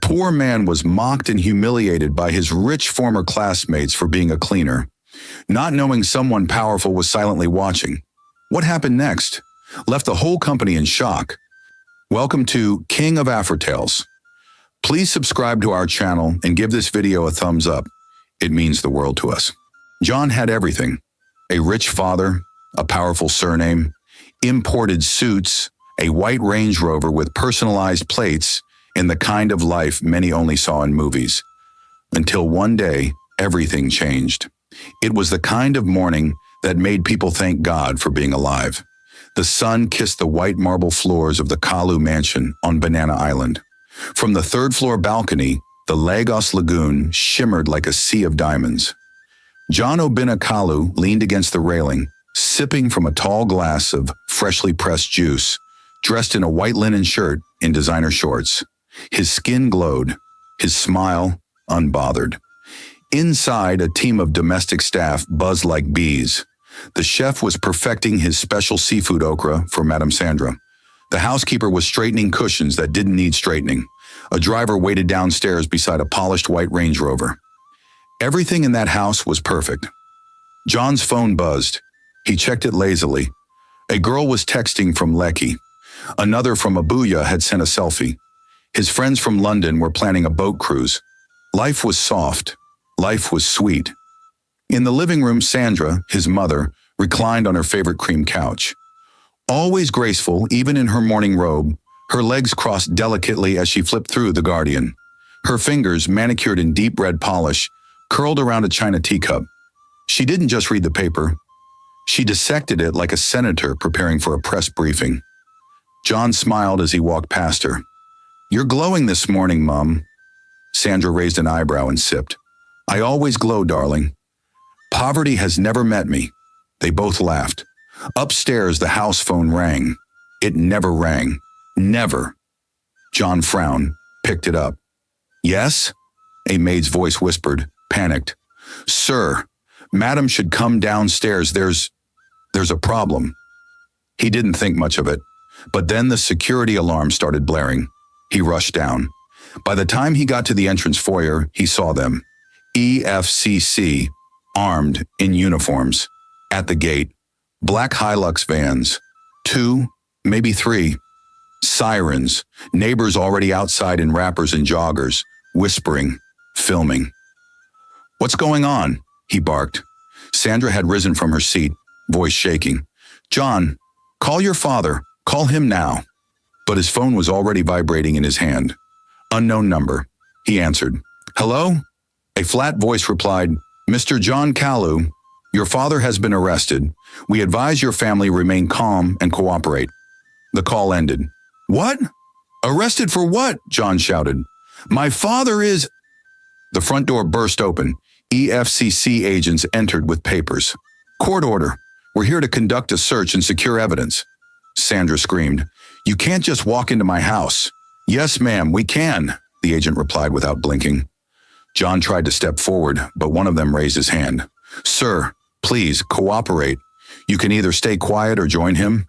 poor man was mocked and humiliated by his rich former classmates for being a cleaner, not knowing someone powerful was silently watching. What happened next left the whole company in shock. Welcome to King of Aftertales. Please subscribe to our channel and give this video a thumbs up. It means the world to us. John had everything: a rich father, a powerful surname, imported suits, a white Range Rover with personalized plates, and the kind of life many only saw in movies. Until one day, everything changed. It was the kind of morning that made people thank God for being alive. The sun kissed the white marble floors of the Kalu mansion on Banana Island. From the third-floor balcony, the Lagos Lagoon shimmered like a sea of diamonds. John Obinna Kalu leaned against the railing, sipping from a tall glass of freshly pressed juice, dressed in a white linen shirt and designer shorts. His skin glowed, his smile unbothered. Inside, a team of domestic staff buzzed like bees. The chef was perfecting his special seafood okra for Madame Sandra. The housekeeper was straightening cushions that didn't need straightening. A driver waited downstairs beside a polished white Range Rover. Everything in that house was perfect. John's phone buzzed. He checked it lazily. A girl was texting from Lekki. Another from Abuja had sent a selfie. His friends from London were planning a boat cruise. Life was soft. Life was sweet. In the living room, Sandra, his mother, reclined on her favorite cream couch. Always graceful, even in her morning robe, her legs crossed delicately as she flipped through The Guardian. Her fingers, manicured in deep red polish, curled around a china teacup. She didn't just read the paper. She dissected it like a senator preparing for a press briefing. John smiled as he walked past her. "You're glowing this morning, Mum." Sandra raised an eyebrow and sipped. "I always glow, darling. Poverty has never met me." They both laughed. Upstairs, the house phone rang. It never rang. Never. John frowned, picked it up. "Yes?" A maid's voice whispered, panicked. "Sir, Madam should come downstairs. There's a problem." He didn't think much of it, but then the security alarm started blaring. He rushed down. By the time he got to the entrance foyer, he saw them. EFCC, armed, in uniforms. At the gate, black Hilux vans. 2, maybe 3. Sirens, neighbors already outside in wrappers and joggers, whispering, filming. "What's going on?" he barked. Sandra had risen from her seat, voice shaking. "John, call your father. Call him now." But his phone was already vibrating in his hand. Unknown number. He answered. "Hello?" A flat voice replied, "Mr. John Kalu, your father has been arrested. We advise your family remain calm and cooperate." The call ended. "What? Arrested for what?" John shouted. "My father is—" The front door burst open. EFCC agents entered with papers. "Court order. We're here to conduct a search and secure evidence." Sandra screamed. "You can't just walk into my house." "Yes, ma'am, we can," the agent replied without blinking. John tried to step forward, but one of them raised his hand. "Sir, please, cooperate. You can either stay quiet or join him."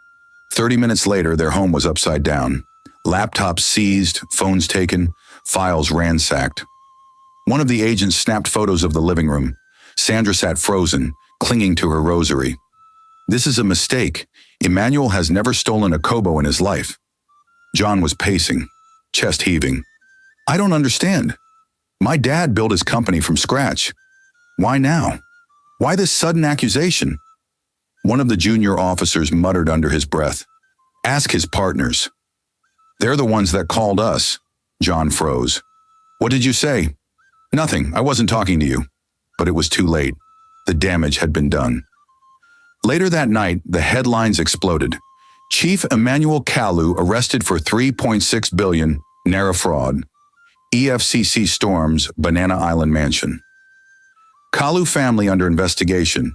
30 minutes later, their home was upside down. Laptops seized, phones taken, files ransacked. One of the agents snapped photos of the living room. Sandra sat frozen, clinging to her rosary. "This is a mistake. Emmanuel has never stolen a kobo in his life." John was pacing, chest heaving. "I don't understand. My dad built his company from scratch. Why now? Why this sudden accusation?" One of the junior officers muttered under his breath. "Ask his partners." "They're the ones that called us." John froze. "What did you say?" "Nothing. I wasn't talking to you." But it was too late. The damage had been done. Later that night, the headlines exploded. Chief Emmanuel Kalu arrested for 3.6 billion naira fraud. EFCC storms Banana Island mansion. Kalu family under investigation.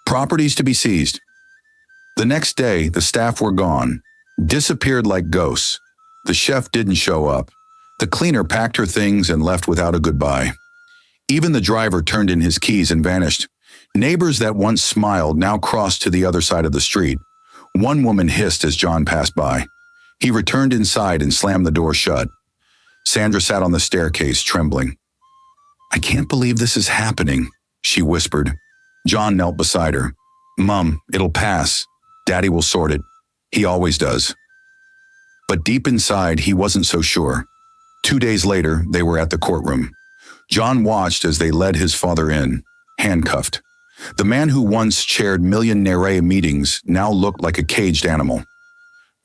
Properties to be seized. The next day, the staff were gone, disappeared like ghosts. The chef didn't show up. The cleaner packed her things and left without a goodbye. Even the driver turned in his keys and vanished. Neighbors that once smiled now crossed to the other side of the street. One woman hissed as John passed by. He returned inside and slammed the door shut. Sandra sat on the staircase, trembling. "I can't believe this is happening," she whispered. John knelt beside her. "Mom, it'll pass. Daddy will sort it. He always does." But deep inside, he wasn't so sure. 2 days later, they were at the courtroom. John watched as they led his father in, handcuffed. The man who once chaired millionaire meetings now looked like a caged animal.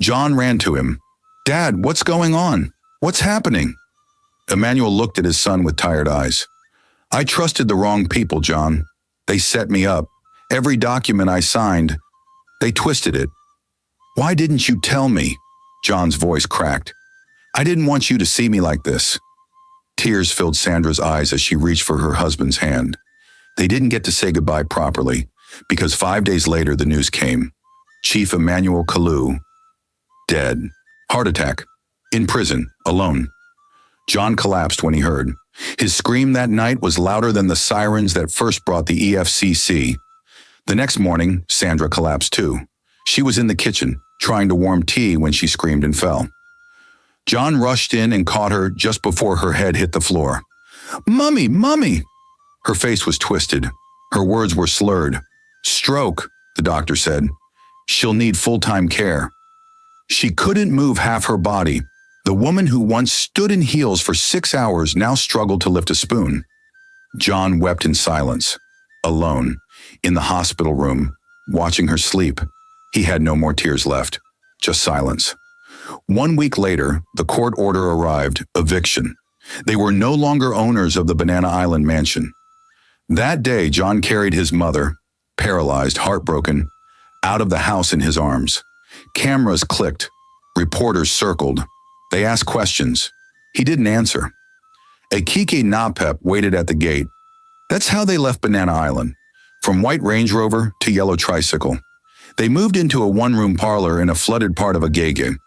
John ran to him. "Dad, what's going on? What's happening?" Emmanuel looked at his son with tired eyes. "I trusted the wrong people, John. They set me up. Every document I signed, they twisted it." "Why didn't you tell me?" John's voice cracked. "I didn't want you to see me like this." Tears filled Sandra's eyes as she reached for her husband's hand. They didn't get to say goodbye properly, because 5 days later the news came. Chief Emmanuel Kalu, dead. Heart attack. In prison, alone. John collapsed when he heard. His scream that night was louder than the sirens that first brought the EFCC. The next morning, Sandra collapsed too. She was in the kitchen, trying to warm tea when she screamed and fell. John rushed in and caught her just before her head hit the floor. "Mummy, Mummy!" Her face was twisted. Her words were slurred. "Stroke," the doctor said. "She'll need full-time care." She couldn't move half her body. The woman who once stood in heels for 6 hours now struggled to lift a spoon. John wept in silence, alone, in the hospital room, watching her sleep. He had no more tears left, just silence. 1 week later, the court order arrived, eviction. They were no longer owners of the Banana Island mansion. That day, John carried his mother, paralyzed, heartbroken, out of the house in his arms. Cameras clicked. Reporters circled. They asked questions. He didn't answer. A Kiki Napep waited at the gate. That's how they left Banana Island, from white Range Rover to yellow tricycle. They moved into a one-room parlor in a flooded part of Agege.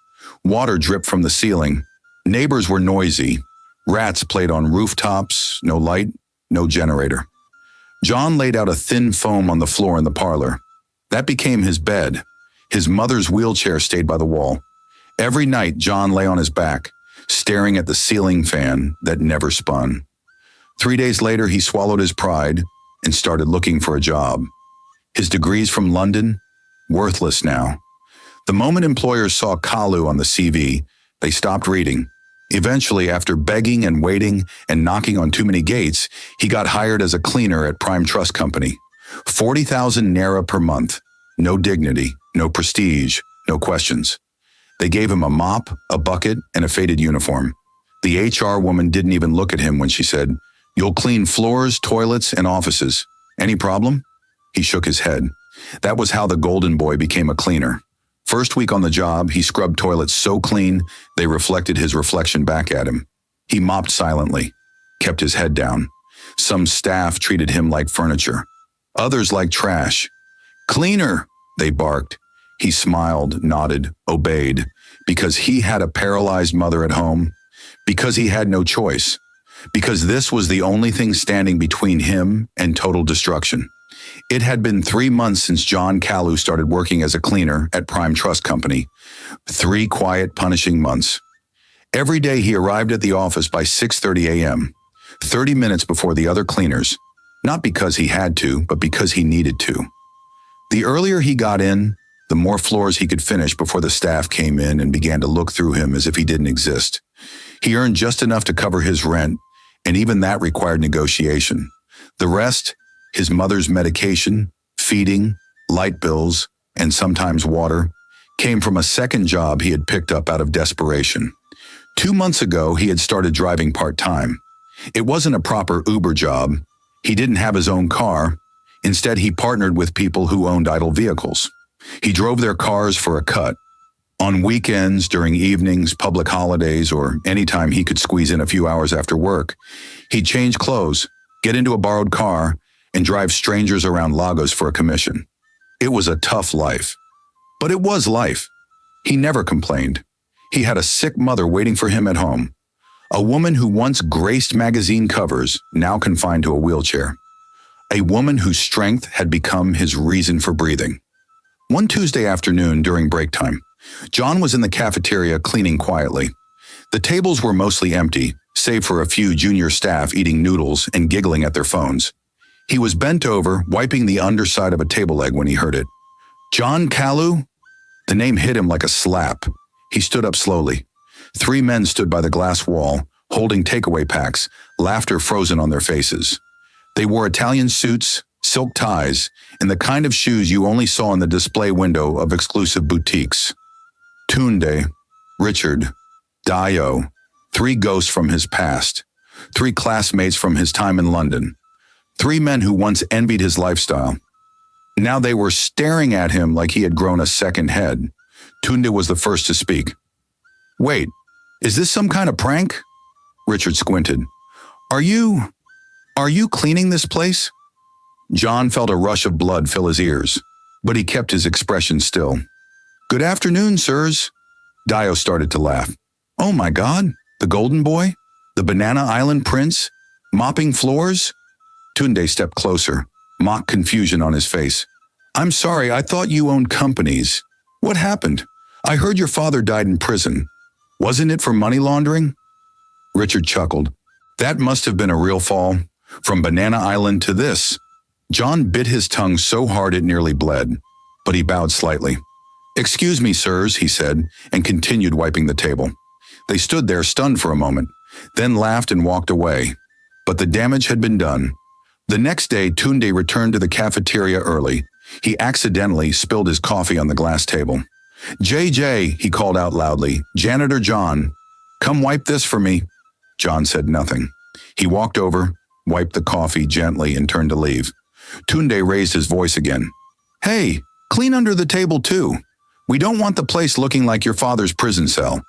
Water dripped from the ceiling. Neighbors were noisy. Rats played on rooftops, no light, no generator. John laid out a thin foam on the floor in the parlor. That became his bed. His mother's wheelchair stayed by the wall. Every night, John lay on his back, staring at the ceiling fan that never spun. 3 days later, he swallowed his pride and started looking for a job. His degrees from London, worthless now. The moment employers saw Kalu on the CV, they stopped reading. Eventually, after begging and waiting and knocking on too many gates, he got hired as a cleaner at Prime Trust Company. 40,000 naira per month. No dignity, no prestige, no questions. They gave him a mop, a bucket, and a faded uniform. The HR woman didn't even look at him when she said, "You'll clean floors, toilets, and offices. Any problem?" He shook his head. That was how the golden boy became a cleaner. First week on the job, he scrubbed toilets so clean they reflected his reflection back at him. He mopped silently, kept his head down. Some staff treated him like furniture. Others like trash. "Cleaner," they barked. He smiled, nodded, obeyed, because he had a paralyzed mother at home, because he had no choice, because this was the only thing standing between him and total destruction. It had been 3 months since John Kalu started working as a cleaner at Prime Trust Company. 3 quiet, punishing months. Every day he arrived at the office by 6:30 a.m., 30 minutes before the other cleaners, not because he had to, but because he needed to. The earlier he got in, the more floors he could finish before the staff came in and began to look through him as if he didn't exist. He earned just enough to cover his rent, and even that required negotiation. The rest, his mother's medication, feeding, light bills, and sometimes water, came from a second job he had picked up out of desperation. 2 months ago, he had started driving part-time. It wasn't a proper Uber job. He didn't have his own car. Instead, he partnered with people who owned idle vehicles. He drove their cars for a cut. On weekends, during evenings, public holidays, or any time he could squeeze in a few hours after work, he'd change clothes, get into a borrowed car, and drive strangers around Lagos for a commission. It was a tough life. But it was life. He never complained. He had a sick mother waiting for him at home. A woman who once graced magazine covers, now confined to a wheelchair. A woman whose strength had become his reason for breathing. One Tuesday afternoon during break time, John was in the cafeteria cleaning quietly. The tables were mostly empty, save for a few junior staff eating noodles and giggling at their phones. He was bent over, wiping the underside of a table leg when he heard it. John Kalu? The name hit him like a slap. He stood up slowly. 3 men stood by the glass wall, holding takeaway packs, laughter frozen on their faces. They wore Italian suits, silk ties, and the kind of shoes you only saw in the display window of exclusive boutiques. Tunde, Richard, Dio, 3 ghosts from his past, 3 classmates from his time in London, 3 men who once envied his lifestyle. Now they were staring at him like he had grown a second head. Tunde was the first to speak. "Wait, is this some kind of prank?" Richard squinted. Are you cleaning this place?" John felt a rush of blood fill his ears, but he kept his expression still. "Good afternoon, sirs." Dio started to laugh. "Oh my God, the golden boy? The Banana Island prince? Mopping floors?" Tunde stepped closer, mock confusion on his face. "I'm sorry, I thought you owned companies. What happened? I heard your father died in prison. Wasn't it for money laundering?" Richard chuckled. "That must have been a real fall. From Banana Island to this." John bit his tongue so hard it nearly bled, but he bowed slightly. "Excuse me, sirs," he said, and continued wiping the table. They stood there stunned for a moment, then laughed and walked away. But the damage had been done. The next day, Tunde returned to the cafeteria early. He accidentally spilled his coffee on the glass table. "JJ," he called out loudly, "Janitor John, come wipe this for me." John said nothing. He walked over, wiped the coffee gently, and turned to leave. Tunde raised his voice again. "Hey, clean under the table too. We don't want the place looking like your father's prison cell."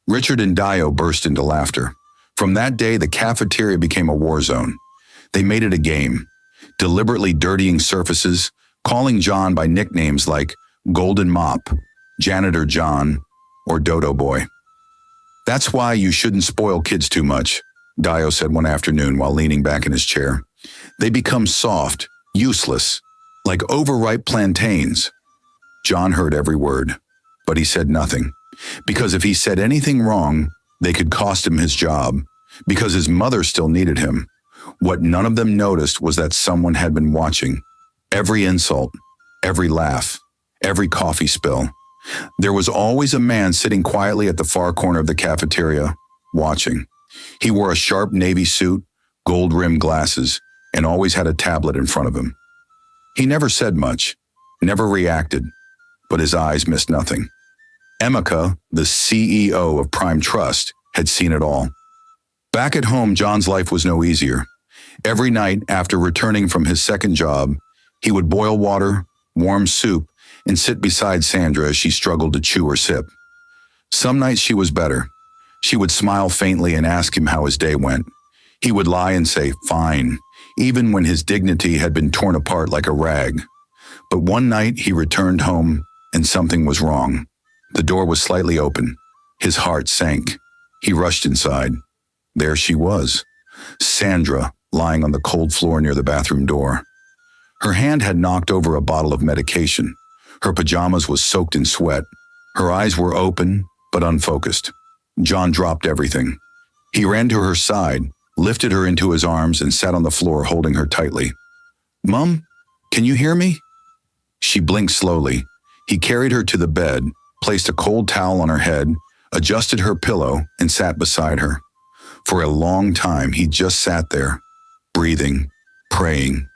Richard and Dio burst into laughter. From that day, the cafeteria became a war zone. They made it a game, deliberately dirtying surfaces, calling John by nicknames like Golden Mop, Janitor John, or Dodo Boy. "That's why you shouldn't spoil kids too much," Dio said one afternoon while leaning back in his chair. "They become soft, useless, like overripe plantains." John heard every word, but he said nothing, because if he said anything wrong, they could cost him his job, because his mother still needed him. What none of them noticed was that someone had been watching. Every insult, every laugh, every coffee spill. There was always a man sitting quietly at the far corner of the cafeteria, watching. He wore a sharp navy suit, gold-rimmed glasses, and always had a tablet in front of him. He never said much, never reacted, but his eyes missed nothing. Emeka, the CEO of Prime Trust, had seen it all. Back at home, John's life was no easier. Every night after returning from his second job, he would boil water, warm soup, and sit beside Sandra as she struggled to chew or sip. Some nights she was better. She would smile faintly and ask him how his day went. He would lie and say, "Fine," even when his dignity had been torn apart like a rag. But one night he returned home and something was wrong. The door was slightly open. His heart sank. He rushed inside. There she was, Sandra, lying on the cold floor near the bathroom door. Her hand had knocked over a bottle of medication. Her pajamas was soaked in sweat. Her eyes were open, but unfocused. John dropped everything. He ran to her side, lifted her into his arms, and sat on the floor holding her tightly. "Mum, can you hear me?" She blinked slowly. He carried her to the bed, placed a cold towel on her head, adjusted her pillow, and sat beside her. For a long time, he just sat there, breathing, praying,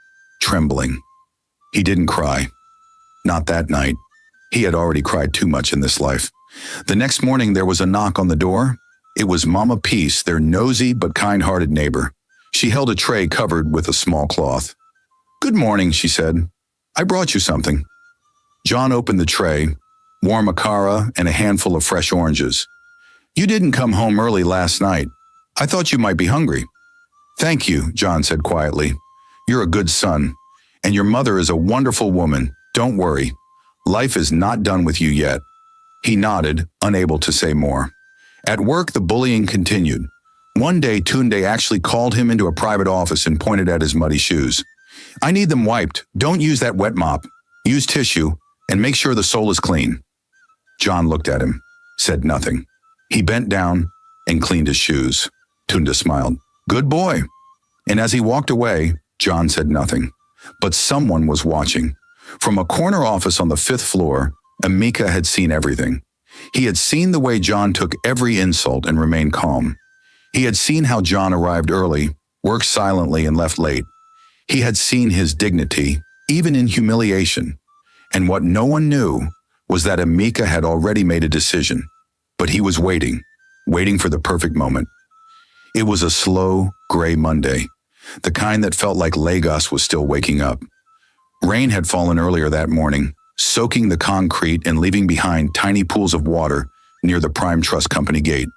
trembling. He didn't cry. Not that night. He had already cried too much in this life. The next morning, there was a knock on the door. It was Mama Peace, their nosy but kind-hearted neighbor. She held a tray covered with a small cloth. "Good morning," she said. "I brought you something." John opened the tray, warm akara and a handful of fresh oranges. "You didn't come home early last night. I thought you might be hungry." "Thank you," John said quietly. "You're a good son, and your mother is a wonderful woman. Don't worry. Life is not done with you yet." He nodded, unable to say more. At work, the bullying continued. One day, Tunde actually called him into a private office and pointed at his muddy shoes. "I need them wiped. Don't use that wet mop. Use tissue, and make sure the sole is clean." John looked at him, said nothing. He bent down, and cleaned his shoes. Tunda smiled. Good boy. And as he walked away, John said nothing. But someone was watching. From a corner office on the 5th floor, Emeka had seen everything. He had seen the way John took every insult and remained calm. He had seen how John arrived early, worked silently, and left late. He had seen his dignity, even in humiliation. And what no one knew was that Emeka had already made a decision. But he was waiting for the perfect moment. It was a slow, gray Monday, the kind that felt like Lagos was still waking up. Rain had fallen earlier that morning, soaking the concrete and leaving behind tiny pools of water near the Prime Trust Company gate.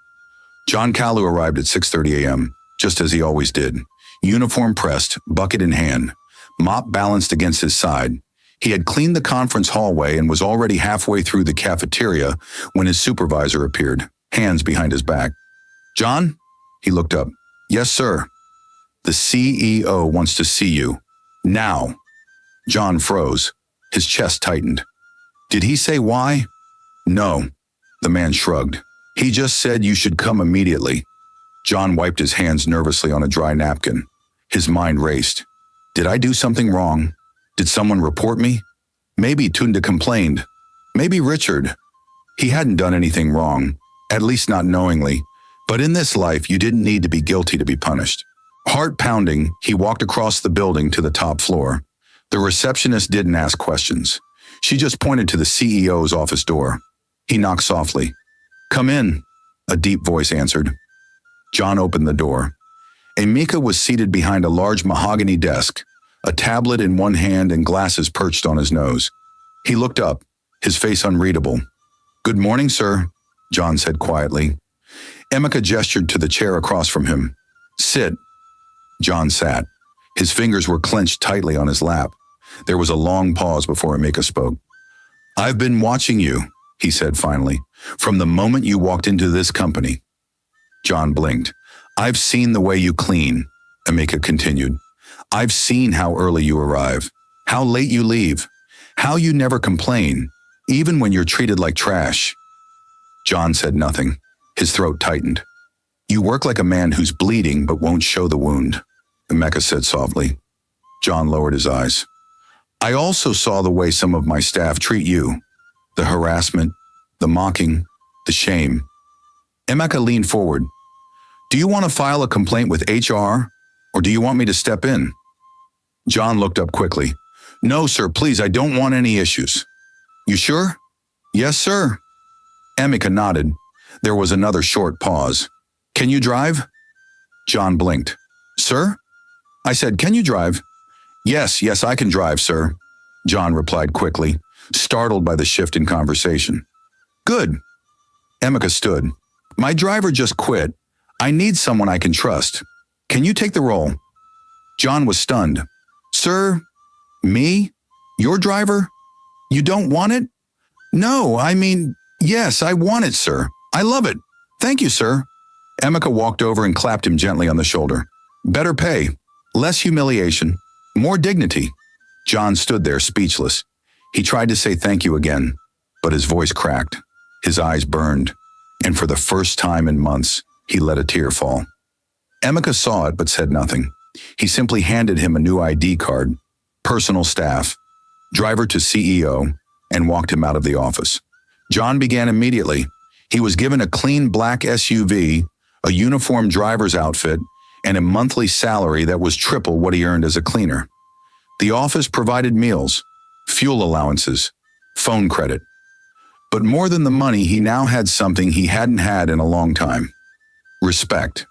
John Kalu arrived at 6:30 a.m., just as he always did. Uniform pressed, bucket in hand, mop balanced against his side. He had cleaned the conference hallway and was already halfway through the cafeteria when his supervisor appeared, hands behind his back. John? He looked up. Yes, sir. The CEO wants to see you. Now. John froze. His chest tightened. Did he say why? No. The man shrugged. He just said you should come immediately. John wiped his hands nervously on a dry napkin. His mind raced. Did I do something wrong? Did someone report me? Maybe Tunda complained. Maybe Richard. He hadn't done anything wrong, at least not knowingly. But in this life, you didn't need to be guilty to be punished. Heart pounding, he walked across the building to the top floor. The receptionist didn't ask questions. She just pointed to the CEO's office door. He knocked softly. Come in, a deep voice answered. John opened the door. Emeka was seated behind a large mahogany desk, a tablet in one hand and glasses perched on his nose. He looked up, his face unreadable. Good morning, sir, John said quietly. Emeka gestured to the chair across from him. Sit. John sat. His fingers were clenched tightly on his lap. There was a long pause before Emeka spoke. I've been watching you, he said finally, from the moment you walked into this company. John blinked. I've seen the way you clean, Emeka continued. I've seen how early you arrive, how late you leave, how you never complain, even when you're treated like trash. John said nothing. His throat tightened. You work like a man who's bleeding but won't show the wound, Emeka said softly. John lowered his eyes. I also saw the way some of my staff treat you. The harassment, the mocking, the shame. Emeka leaned forward. Do you want to file a complaint with HR, or do you want me to step in? John looked up quickly. No, sir, please, I don't want any issues. You sure? Yes, sir. Emeka nodded. There was another short pause. Can you drive? John blinked. Sir? I said, can you drive? Yes, I can drive, sir. John replied quickly, startled by the shift in conversation. Good. Emeka stood. My driver just quit. I need someone I can trust. Can you take the role? John was stunned. Sir? Me? Your driver? You don't want it? No, I mean, yes, I want it, sir. I love it. Thank you, sir. Emeka walked over and clapped him gently on the shoulder. Better pay, less humiliation, more dignity. John stood there speechless. He tried to say thank you again, but his voice cracked. His eyes burned, and for the first time in months, he let a tear fall. Emeka saw it but said nothing. He simply handed him a new ID card, personal staff, driver to CEO, and walked him out of the office. John began immediately. He was given a clean black SUV, a uniform driver's outfit, and a monthly salary that was triple what he earned as a cleaner. The office provided meals, fuel allowances, phone credit. But more than the money, he now had something he hadn't had in a long time. Respect.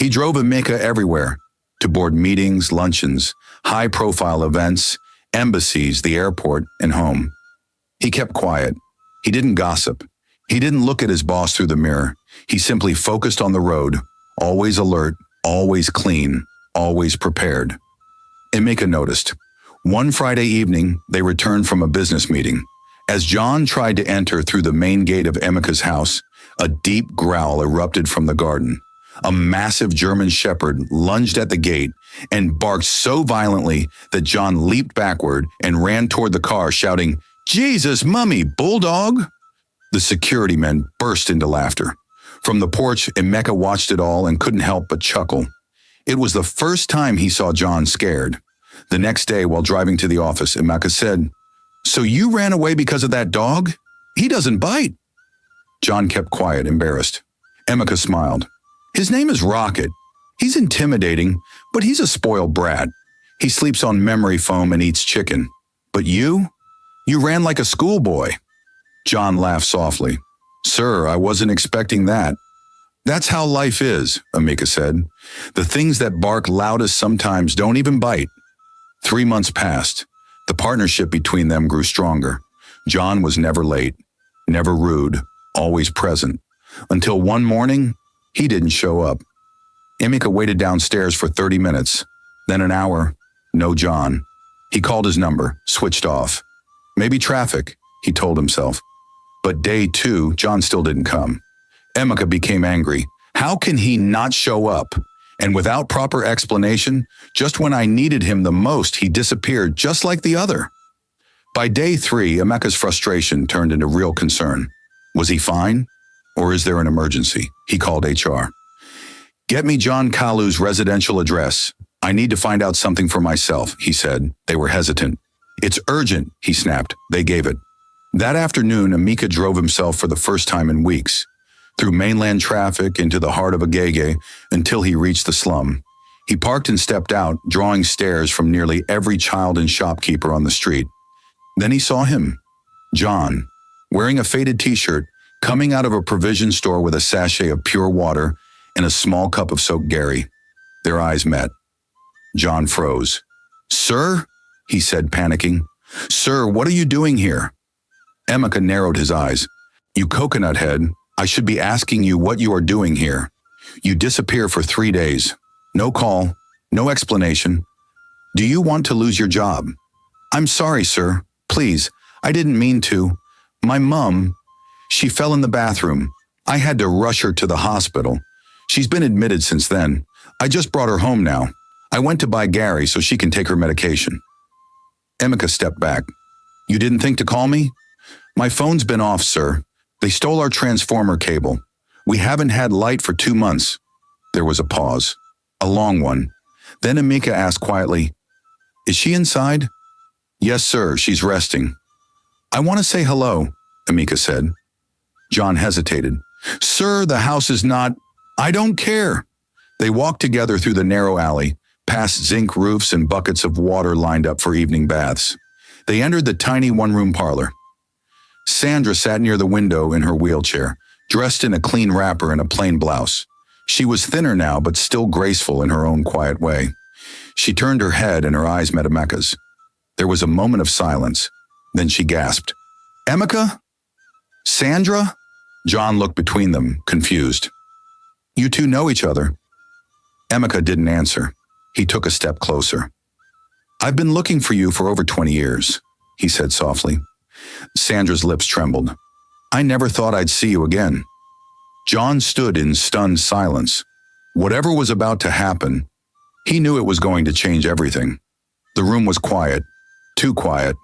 He drove Emeka everywhere, to board meetings, luncheons, high-profile events, embassies, the airport, and home. He kept quiet. He didn't gossip. He didn't look at his boss through the mirror. He simply focused on the road, always alert, always clean, always prepared. Emeka noticed. One Friday evening, they returned from a business meeting. As John tried to enter through the main gate of Emeka's house, a deep growl erupted from the garden. A massive German shepherd lunged at the gate and barked so violently that John leaped backward and ran toward the car, shouting, Jesus, mummy, bulldog! The security men burst into laughter. From the porch, Emeka watched it all and couldn't help but chuckle. It was the first time he saw John scared. The next day, while driving to the office, Emeka said, "So you ran away because of that dog? He doesn't bite." John kept quiet, embarrassed. Emeka smiled. "His name is Rocket. He's intimidating, but he's a spoiled brat. He sleeps on memory foam and eats chicken. But you? You ran like a schoolboy." John laughed softly. "Sir, I wasn't expecting that." "That's how life is," Emeka said. "The things that bark loudest sometimes don't even bite." 3 months passed. The partnership between them grew stronger. John was never late, never rude, always present. Until one morning, he didn't show up. Emeka waited downstairs for 30 minutes, then an hour, no John. He called his number, switched off. Maybe traffic, he told himself. But day 2, John still didn't come. Emeka became angry. How can he not show up? And without proper explanation, just when I needed him the most, he disappeared just like the other. By day 3, Emeka's frustration turned into real concern. Was he fine? Or is there an emergency? He called HR. "Get me John Kalu's residential address. I need to find out something for myself," he said. They were hesitant. "It's urgent," he snapped. They gave it. That afternoon, Emeka drove himself for the first time in weeks, through mainland traffic into the heart of Agege until he reached the slum. He parked and stepped out, drawing stares from nearly every child and shopkeeper on the street. Then he saw him, John, wearing a faded t-shirt, coming out of a provision store with a sachet of pure water and a small cup of soaked Gary. Their eyes met. John froze. "Sir?" he said, panicking. "Sir, what are you doing here?" Emeka narrowed his eyes. "You coconut head, I should be asking you what you are doing here. You disappear for 3 days. No call, no explanation. Do you want to lose your job?" "I'm sorry, sir. Please, I didn't mean to. My mom, she fell in the bathroom. I had to rush her to the hospital. She's been admitted since then. I just brought her home now. I went to buy Gary so she can take her medication." Emeka stepped back. "You didn't think to call me?" "My phone's been off, sir. They stole our transformer cable. We haven't had light for 2 months." There was a pause, a long one. Then Emeka asked quietly, "Is she inside?" "Yes, sir, she's resting." "I want to say hello," Emeka said. John hesitated. "Sir, the house is not—" "I don't care." They walked together through the narrow alley, past zinc roofs and buckets of water lined up for evening baths. They entered the tiny one-room parlor. Sandra sat near the window in her wheelchair, dressed in a clean wrapper and a plain blouse. She was thinner now, but still graceful in her own quiet way. She turned her head and her eyes met Emeka's. There was a moment of silence. Then she gasped, "Emeka? Sandra?" John looked between them, confused. "You two know each other?" Emeka didn't answer. He took a step closer. "I've been looking for you for over 20 years, he said softly. Sandra's lips trembled. "I never thought I'd see you again." John stood in stunned silence. Whatever was about to happen, he knew it was going to change everything. The room was quiet, too quiet.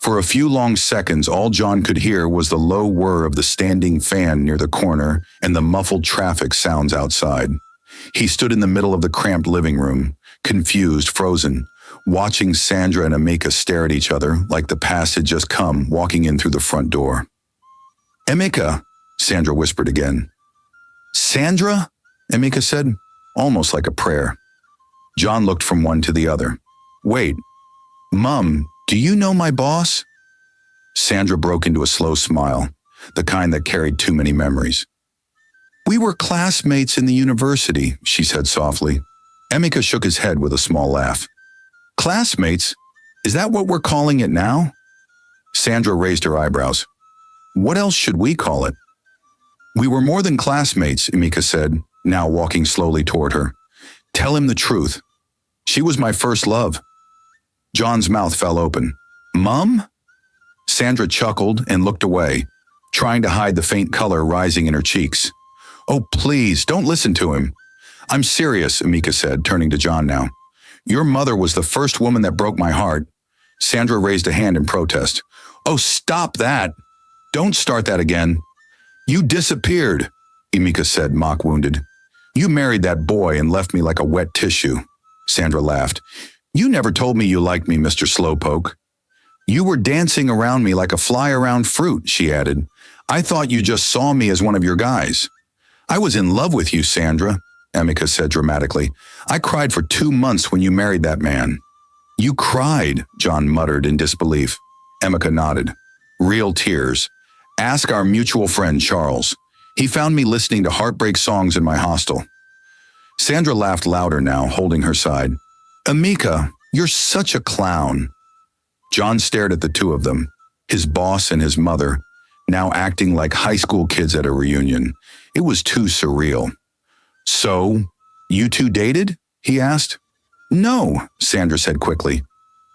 For a few long seconds, all John could hear was the low whir of the standing fan near the corner and the muffled traffic sounds outside. He stood in the middle of the cramped living room, confused, frozen, watching Sandra and Emeka stare at each other like the past had just come, walking in through the front door. "Emeka," Sandra whispered again. "Sandra?" Emeka said, almost like a prayer. John looked from one to the other. "Wait, Mom, do you know my boss?" Sandra broke into a slow smile, the kind that carried too many memories. "We were classmates in the university," she said softly. Emeka shook his head with a small laugh. "Classmates? Is that what we're calling it now?" Sandra raised her eyebrows. "What else should we call it?" "We were more than classmates," Emeka said, now walking slowly toward her. "Tell him the truth. She was my first love." John's mouth fell open. "Mom?" Sandra chuckled and looked away, trying to hide the faint color rising in her cheeks. "Oh, please, don't listen to him." "I'm serious," Emeka said, turning to John now. "Your mother was the first woman that broke my heart." Sandra raised a hand in protest. "Oh, stop that. Don't start that again. You disappeared. Emika said, mock-wounded. You married that boy and left me like a wet tissue. Sandra laughed. You never told me you liked me, Mr. Slowpoke. You were dancing around me like a fly around fruit, she added. I thought you just saw me as one of your guys. I was in love with you, Sandra, Emika said dramatically. I cried for 2 months when you married that man. You cried, John muttered in disbelief. Emika nodded. Real tears. Ask our mutual friend, Charles. He found me listening to heartbreak songs in my hostel. Sandra laughed louder now, holding her side. Emika, you're such a clown. John stared at the two of them, his boss and his mother, now acting like high school kids at a reunion. It was too surreal. So, you two dated? He asked. No, Sandra said quickly.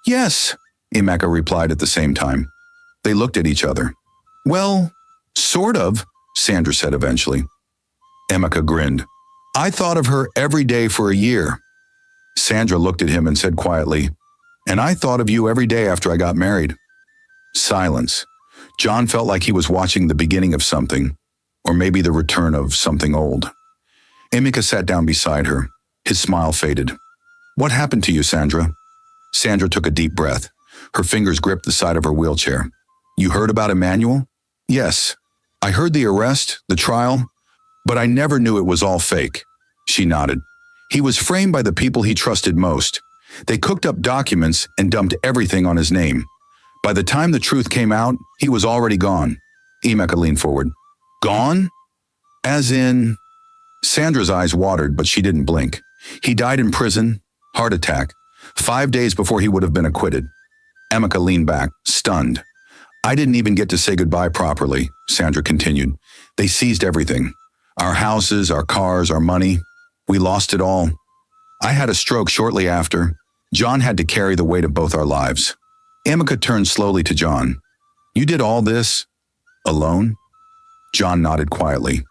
Yes, Emika replied at the same time. They looked at each other. Well, sort of, Sandra said eventually. Emika grinned. I thought of her every day for a year. Sandra looked at him and said quietly, and I thought of you every day after I got married. Silence. John felt like he was watching the beginning of something, or maybe the return of something old. Emika sat down beside her. His smile faded. What happened to you, Sandra? Sandra took a deep breath. Her fingers gripped the side of her wheelchair. You heard about Emmanuel? Yes. I heard the arrest, the trial, but I never knew it was all fake. She nodded. He was framed by the people he trusted most. They cooked up documents and dumped everything on his name. By the time the truth came out, he was already gone. Emika leaned forward. Gone? As in... Sandra's eyes watered, but she didn't blink. He died in prison, heart attack, 5 days before he would have been acquitted. Emika leaned back, stunned. I didn't even get to say goodbye properly, Sandra continued. They seized everything. Our houses, our cars, our money. We lost it all. I had a stroke shortly after. John had to carry the weight of both our lives. Emika turned slowly to John. You did all this alone? John nodded quietly.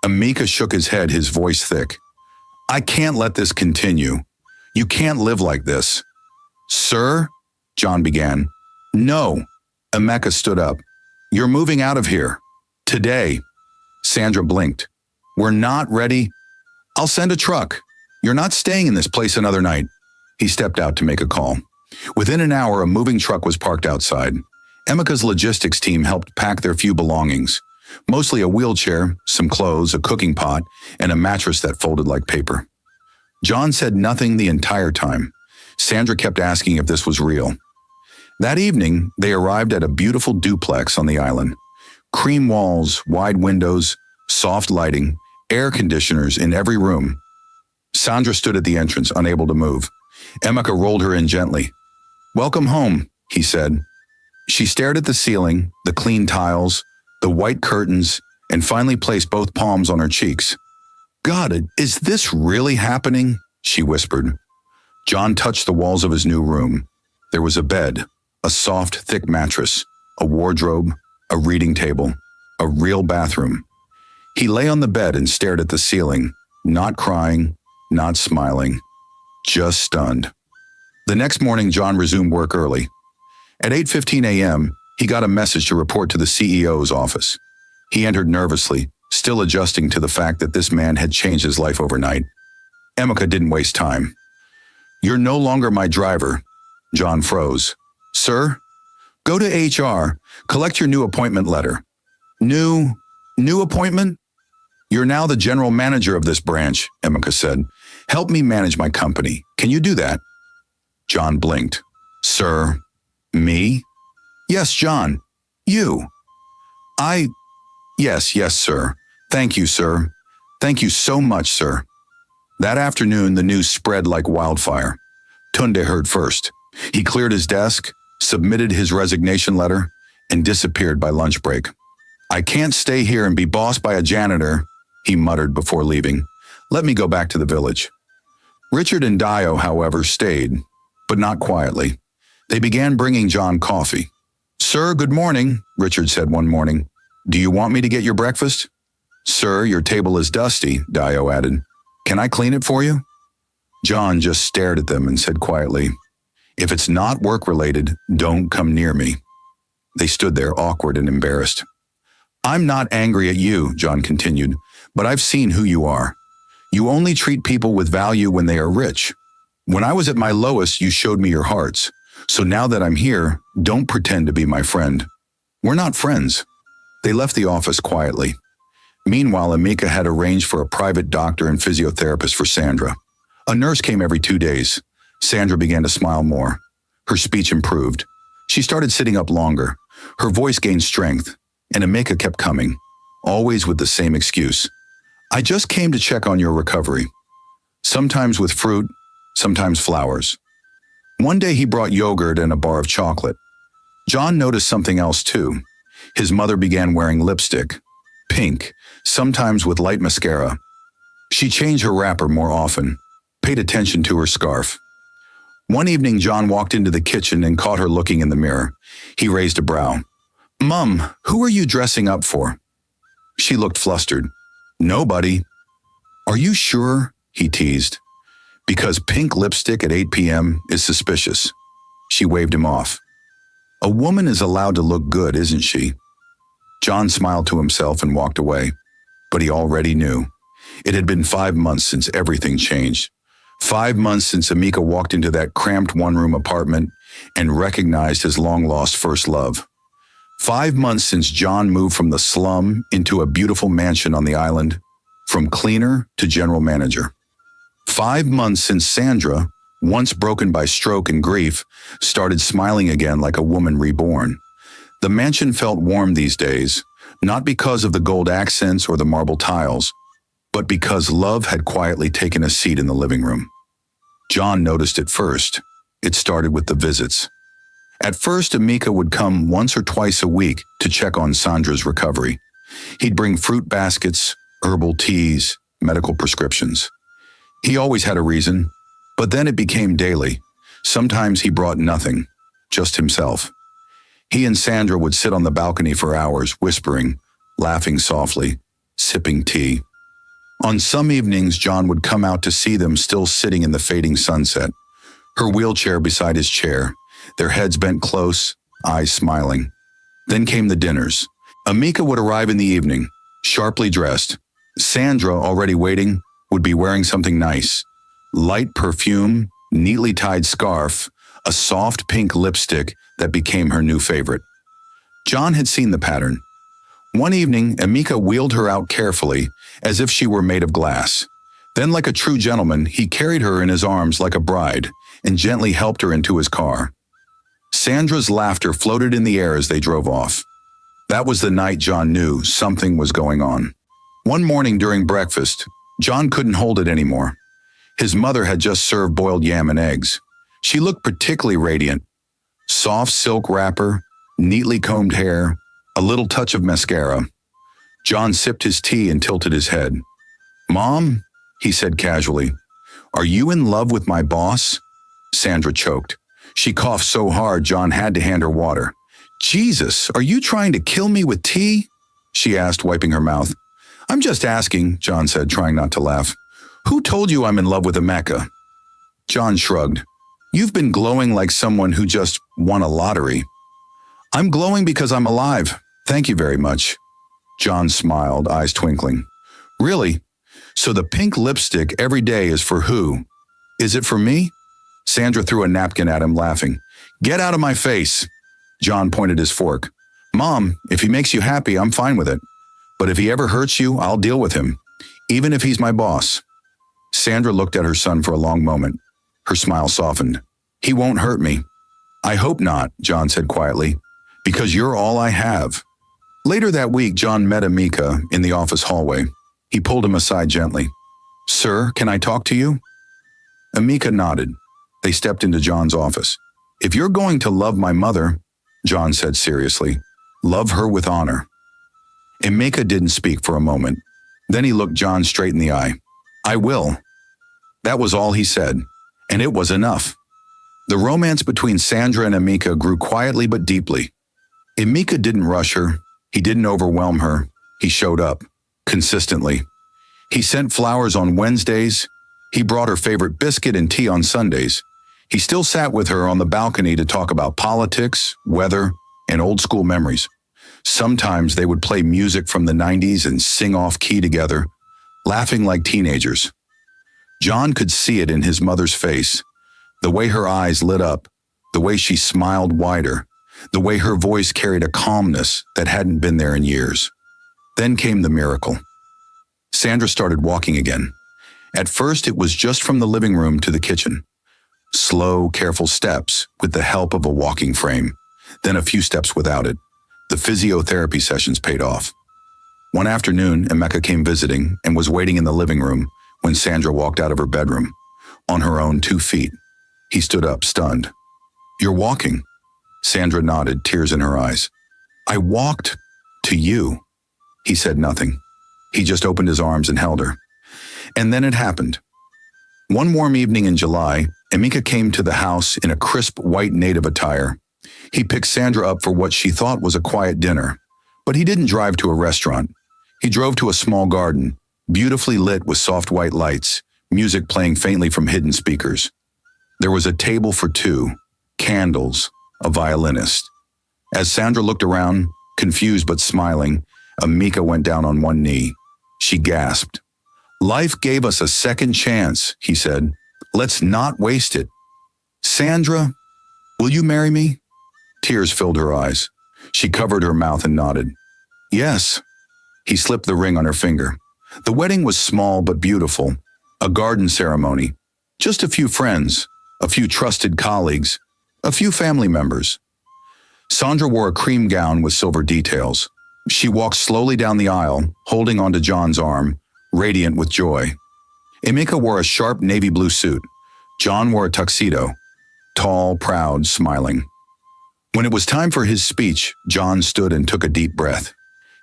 Emika shook his head, his voice thick. I can't let this continue. You can't live like this. Sir? John began. No. Emika stood up. You're moving out of here. Today. Sandra blinked. We're not ready. I'll send a truck. You're not staying in this place another night. He stepped out to make a call. Within an hour, a moving truck was parked outside. Emika's logistics team helped pack their few belongings. Mostly a wheelchair, some clothes, a cooking pot, and a mattress that folded like paper. John said nothing the entire time. Sandra kept asking if this was real. That evening, they arrived at a beautiful duplex on the island. Cream walls, wide windows, soft lighting, air conditioners in every room. Sandra stood at the entrance, unable to move. Emika rolled her in gently. Welcome home, he said. She stared at the ceiling, the clean tiles, the white curtains, and finally placed both palms on her cheeks. God, is this really happening? She whispered. John touched the walls of his new room. There was a bed, a soft, thick mattress, a wardrobe, a reading table, a real bathroom. He lay on the bed and stared at the ceiling, not crying, not smiling, just stunned. The next morning, John resumed work early. At 8:15 a.m., he got a message to report to the CEO's office. He entered nervously, still adjusting to the fact that this man had changed his life overnight. Emika didn't waste time. You're no longer my driver. John froze. Sir? Go to HR, collect your new appointment letter. New appointment? You're now the general manager of this branch, Emika said. Help me manage my company. Can you do that? John blinked. Sir? Me? Yes, John. You. Yes, sir. Thank you, sir. Thank you so much, sir. That afternoon, the news spread like wildfire. Tunde heard first. He cleared his desk, submitted his resignation letter, and disappeared by lunch break. I can't stay here and be bossed by a janitor, he muttered before leaving. Let me go back to the village. Richard and Dio, however, stayed, but not quietly. They began bringing John coffee. Sir, good morning, Richard said one morning. Do you want me to get your breakfast? Sir, your table is dusty, Dio added. Can I clean it for you? John just stared at them and said quietly, If it's not work-related, don't come near me. They stood there awkward and embarrassed. I'm not angry at you, John continued, But I've seen who you are. You only treat people with value when they are rich. When I was at my lowest, you showed me your hearts. So now that I'm here, don't pretend to be my friend. We're not friends." They left the office quietly. Meanwhile, Amika had arranged for a private doctor and physiotherapist for Sandra. A nurse came every 2 days. Sandra began to smile more. Her speech improved. She started sitting up longer. Her voice gained strength, and Amika kept coming, always with the same excuse. "I just came to check on your recovery." Sometimes with fruit, sometimes flowers. One day he brought yogurt and a bar of chocolate. John noticed something else too. His mother began wearing lipstick, pink, sometimes with light mascara. She changed her wrapper more often, paid attention to her scarf. One evening, John walked into the kitchen and caught her looking in the mirror. He raised a brow. "Mum, who are you dressing up for?" She looked flustered. "Nobody." "Are you sure?" he teased. "Because pink lipstick at 8 p.m. is suspicious." She waved him off. "A woman is allowed to look good, isn't she?" John smiled to himself and walked away. But he already knew. It had been 5 months since everything changed. 5 months since Amika walked into that cramped one-room apartment and recognized his long-lost first love. 5 months since John moved from the slum into a beautiful mansion on the island, from cleaner to general manager. 5 months since Sandra, once broken by stroke and grief, started smiling again like a woman reborn. The mansion felt warm these days, not because of the gold accents or the marble tiles, but because love had quietly taken a seat in the living room. John noticed it first. It started with the visits. At first, Amika would come once or twice a week to check on Sandra's recovery. He'd bring fruit baskets, herbal teas, medical prescriptions. He always had a reason, but then it became daily. Sometimes he brought nothing, just himself. He and Sandra would sit on the balcony for hours, whispering, laughing softly, sipping tea. On some evenings, John would come out to see them still sitting in the fading sunset, her wheelchair beside his chair, their heads bent close, eyes smiling. Then came the dinners. Amika would arrive in the evening, sharply dressed. Sandra, already waiting, would be wearing something nice. Light perfume, neatly tied scarf, a soft pink lipstick that became her new favorite. John had seen the pattern. One evening, Amika wheeled her out carefully, as if she were made of glass. Then, like a true gentleman, he carried her in his arms like a bride and gently helped her into his car. Sandra's laughter floated in the air as they drove off. That was the night John knew something was going on. One morning during breakfast, John couldn't hold it anymore. His mother had just served boiled yam and eggs. She looked particularly radiant. Soft silk wrapper, neatly combed hair, a little touch of mascara. John sipped his tea and tilted his head. "Mom," he said casually, "are you in love with my boss?" Sandra choked. She coughed so hard John had to hand her water. "Jesus, are you trying to kill me with tea?" she asked, wiping her mouth. "I'm just asking," John said, trying not to laugh. "Who told you I'm in love with Amika?" John shrugged. "You've been glowing like someone who just won a lottery." "I'm glowing because I'm alive. Thank you very much." John smiled, eyes twinkling. "Really? So the pink lipstick every day is for who? Is it for me?" Sandra threw a napkin at him, laughing. "Get out of my face." John pointed his fork. "Mom, if he makes you happy, I'm fine with it. But if he ever hurts you, I'll deal with him, even if he's my boss." Sandra looked at her son for a long moment. Her smile softened. "He won't hurt me." "I hope not," John said quietly, "because you're all I have." Later that week, John met Amika in the office hallway. He pulled him aside gently. "Sir, can I talk to you?" Amika nodded. They stepped into John's office. "If you're going to love my mother," John said seriously, "love her with honor." Amika didn't speak for a moment. Then he looked John straight in the eye. "I will." That was all he said, and it was enough. The romance between Sandra and Amika grew quietly but deeply. Amika didn't rush her. He didn't overwhelm her. He showed up, consistently. He sent flowers on Wednesdays. He brought her favorite biscuit and tea on Sundays. He still sat with her on the balcony to talk about politics, weather, and old school memories. Sometimes they would play music from the 90s and sing off key together, laughing like teenagers. John could see it in his mother's face, the way her eyes lit up, the way she smiled wider, the way her voice carried a calmness that hadn't been there in years. Then came the miracle. Sandra started walking again. At first, it was just from the living room to the kitchen. Slow, careful steps with the help of a walking frame, then a few steps without it. The physiotherapy sessions paid off. One afternoon, Emeka came visiting and was waiting in the living room when Sandra walked out of her bedroom, on her own 2 feet. He stood up, stunned. "You're walking." Sandra nodded, tears in her eyes. "I walked to you." He said nothing. He just opened his arms and held her. And then it happened. One warm evening in July, Emeka came to the house in a crisp white native attire. He picked Sandra up for what she thought was a quiet dinner. But he didn't drive to a restaurant. He drove to a small garden, beautifully lit with soft white lights, music playing faintly from hidden speakers. There was a table for two, candles, a violinist. As Sandra looked around, confused but smiling, Emeka went down on one knee. She gasped. "Life gave us a second chance," he said. "Let's not waste it. Sandra, will you marry me?" Tears filled her eyes. She covered her mouth and nodded. "Yes." He slipped the ring on her finger. The wedding was small but beautiful, a garden ceremony. Just a few friends, a few trusted colleagues, a few family members. Sandra wore a cream gown with silver details. She walked slowly down the aisle, holding onto John's arm, radiant with joy. Emeka wore a sharp navy blue suit. John wore a tuxedo, tall, proud, smiling. When it was time for his speech, John stood and took a deep breath.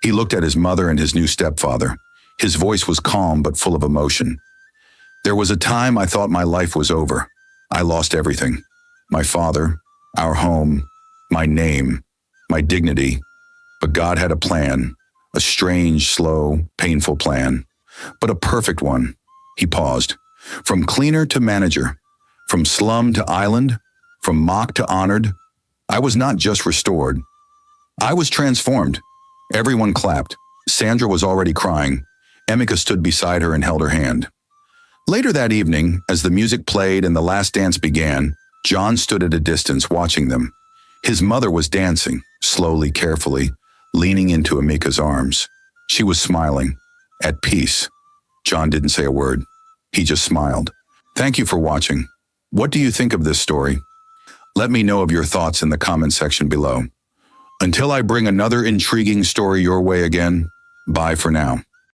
He looked at his mother and his new stepfather. His voice was calm but full of emotion. "There was a time I thought my life was over. I lost everything. My father, our home, my name, my dignity. But God had a plan, a strange, slow, painful plan, but a perfect one." He paused. "From cleaner to manager, from slum to island, from mocked to honored, I was not just restored. I was transformed." Everyone clapped. Sandra was already crying. Emeka stood beside her and held her hand. Later that evening, as the music played and the last dance began, John stood at a distance watching them. His mother was dancing, slowly, carefully, leaning into Emeka's arms. She was smiling, at peace. John didn't say a word. He just smiled. Thank you for watching. What do you think of this story? Let me know of your thoughts in the comment section below. Until I bring another intriguing story your way again, bye for now.